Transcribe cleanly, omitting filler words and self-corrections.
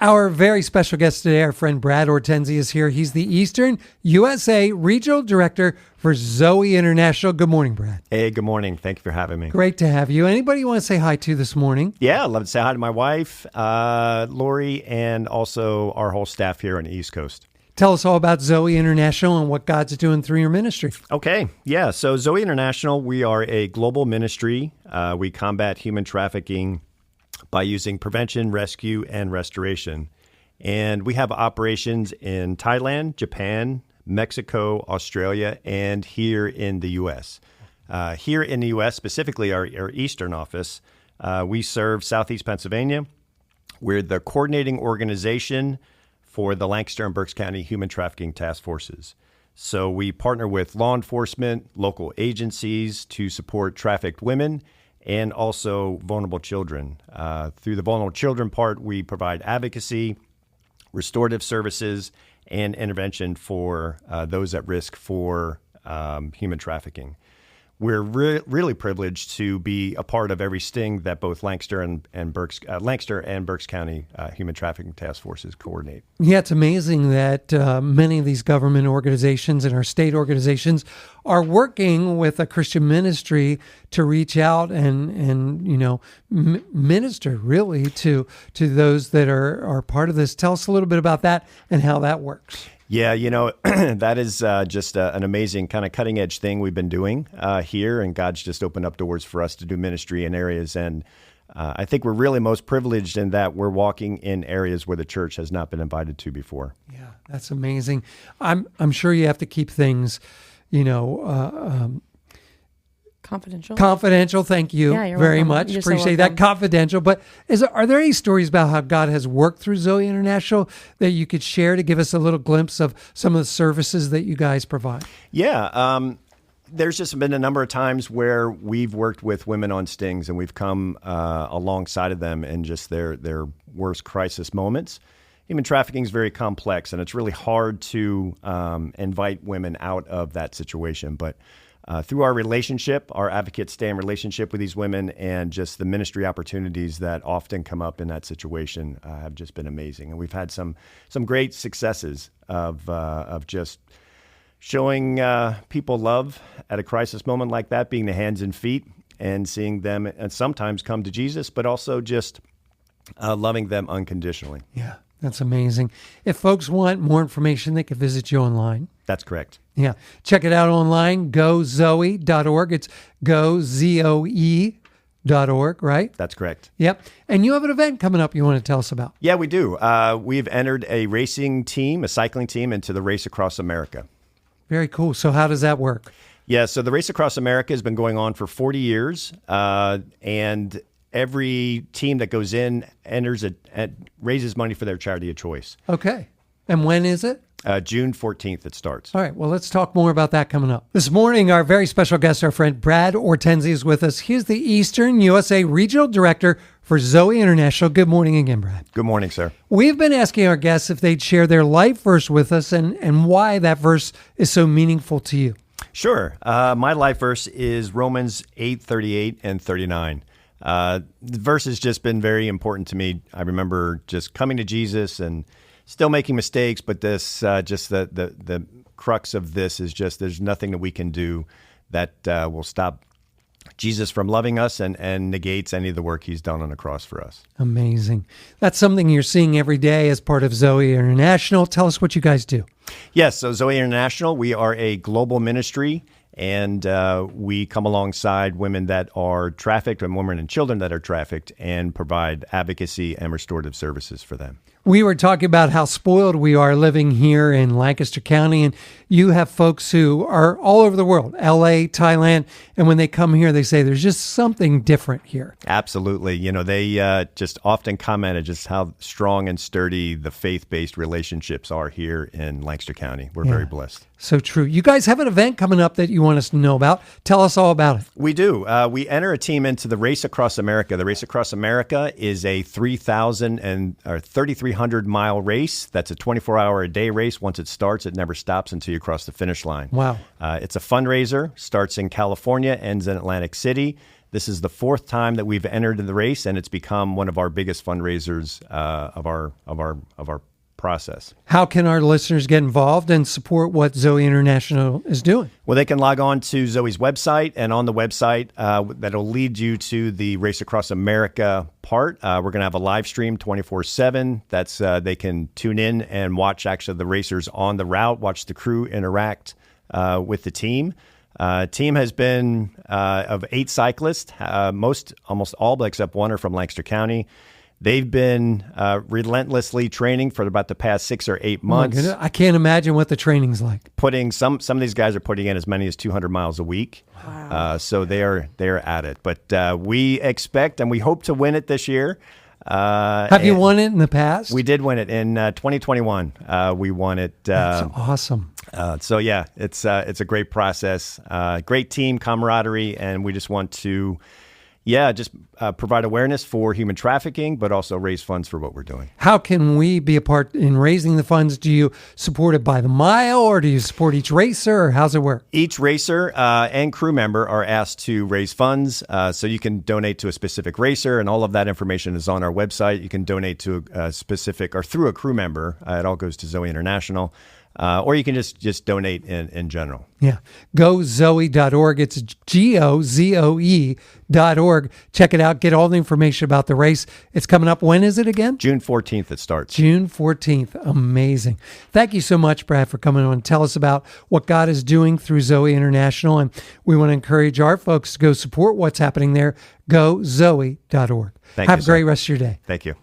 Our very special guest today, our friend Brad Ortenzi, is here. He's the Eastern USA Regional Director for ZOE International. Good morning, Brad. Hey, good morning. Thank you for having me. Great to have you. Anybody you want to say hi to this morning? Yeah, I'd love to say hi to my wife, Lori, and also our whole staff here on the East Coast. Tell us all about ZOE International and what God's doing through your ministry. Okay, yeah. So ZOE International, we are a global ministry. We combat human trafficking by using prevention, rescue, and restoration. And we have operations in Thailand, Japan, Mexico, Australia, and here in the U.S. Here in the U.S., specifically our Eastern office, we serve Southeast Pennsylvania. We're the coordinating organization for the Lancaster and Berks County Human Trafficking Task Forces. So we partner with law enforcement, local agencies to support trafficked women and also vulnerable children. Through the vulnerable children part, we provide advocacy, restorative services, and intervention for those at risk for human trafficking. We're really privileged to be a part of every sting that both Lancaster and Berks County Human Trafficking Task Forces coordinate. Yeah, it's amazing that many of these government organizations and our state organizations are working with a Christian ministry to reach out and minister really to those that are part of this. Tell us a little bit about that and how that works. Yeah, that is just an amazing kind of cutting edge thing we've been doing here, and God's just opened up doors for us to do ministry in areas. And I think we're really most privileged in that we're walking in areas where the church has not been invited to before. Yeah, that's amazing. I'm sure you have to keep things, Confidential. Thank you very much. You're Appreciate that. Confidential. But are there any stories about how God has worked through ZOE International that you could share to give us a little glimpse of some of the services that you guys provide? Yeah. There's just been a number of times where we've worked with women on stings and we've come alongside of them in just their worst crisis moments. Human trafficking is very complex, and it's really hard to invite women out of that situation. But through our relationship, our advocates stay in relationship with these women, and just the ministry opportunities that often come up in that situation have just been amazing. And we've had some great successes of just showing people love at a crisis moment like that, being the hands and feet, and seeing them and sometimes come to Jesus, but also just loving them unconditionally. Yeah, that's amazing. If folks want more information, they can visit you online. That's correct. Yeah. Check it out online, gozoe.org. It's gozoe.org, right? That's correct. Yep. And you have an event coming up you want to tell us about. Yeah, we do. We've entered a racing team, a cycling team, into the Race Across America. Very cool. So how does that work? Yeah, so the Race Across America has been going on for 40 years, and every team that goes in enters raises money for their charity of choice. Okay. And when is it? June 14th it starts. All right. Well, let's talk more about that coming up. This morning, our very special guest, our friend Brad Ortenzi, is with us. He's the Eastern USA Regional Director for ZOE International. Good morning again, Brad. Good morning, sir. We've been asking our guests if they'd share their life verse with us and why that verse is so meaningful to you. Sure. My life verse is Romans 8:38 and 39. The verse has just been very important to me. I remember just coming to Jesus and still making mistakes, but this just the crux of this is just there's nothing that we can do that will stop Jesus from loving us and negates any of the work he's done on the cross for us. Amazing. That's something you're seeing every day as part of ZOE International. Tell us what you guys do. Yes, so ZOE International, we are a global ministry, and we come alongside women that are trafficked and women and children that are trafficked and provide advocacy and restorative services for them. We were talking about how spoiled we are living here in Lancaster County, and you have folks who are all over the world, LA, Thailand, and when they come here, they say there's just something different here. Absolutely. You know, they just often commented just how strong and sturdy the faith-based relationships are here in Lancaster County. We're very blessed. So true. You guys have an event coming up that you want us to know about. Tell us all about it. We do. We enter a team into the Race Across America. The Race Across America is a 3,300-mile race. That's a 24-hour-a-day race. Once it starts, it never stops until you cross the finish line. Wow. It's a fundraiser. Starts in California, ends in Atlantic City. This is the fourth time that we've entered in the race, and it's become one of our biggest fundraisers of our process. How can our listeners get involved and support what ZOE International is doing? Well, they can log on to ZOE's website, and on the website, that'll lead you to the Race Across America part. We're going to have a live stream 24/7. That's they can tune in and watch actually the racers on the route, watch the crew interact with the team. Team has been of 8 cyclists, almost all but except one are from Lancaster County. They've been relentlessly training for about the past 6 or 8 months. Oh my goodness. I can't imagine what the training's like. Putting some of these guys are putting in as many as 200 miles a week. Wow. So they're at it. But we expect and we hope to win it this year. Have you won it in the past? We did win it in 2021. We won it. That's awesome. So yeah, it's a great process, great team camaraderie, and we just want to. Just provide awareness for human trafficking, but also raise funds for what we're doing. How can we be a part in raising the funds? Do you support it by the mile, or do you support each racer, or how's it work? Each racer and crew member are asked to raise funds, so you can donate to a specific racer, and all of that information is on our website. You can donate to a specific or through a crew member. It all goes to ZOE International. Or you can just donate in general. Yeah. GoZoe.org. It's GoZoe.org. Check it out. Get all the information about the race. It's coming up. When is it again? June 14th it starts. June 14th. Amazing. Thank you so much, Brad, for coming on and tell us about what God is doing through ZOE International. And we want to encourage our folks to go support what's happening there. GoZoe.org. Thank Have you, a great sir. rest of your day. Thank you.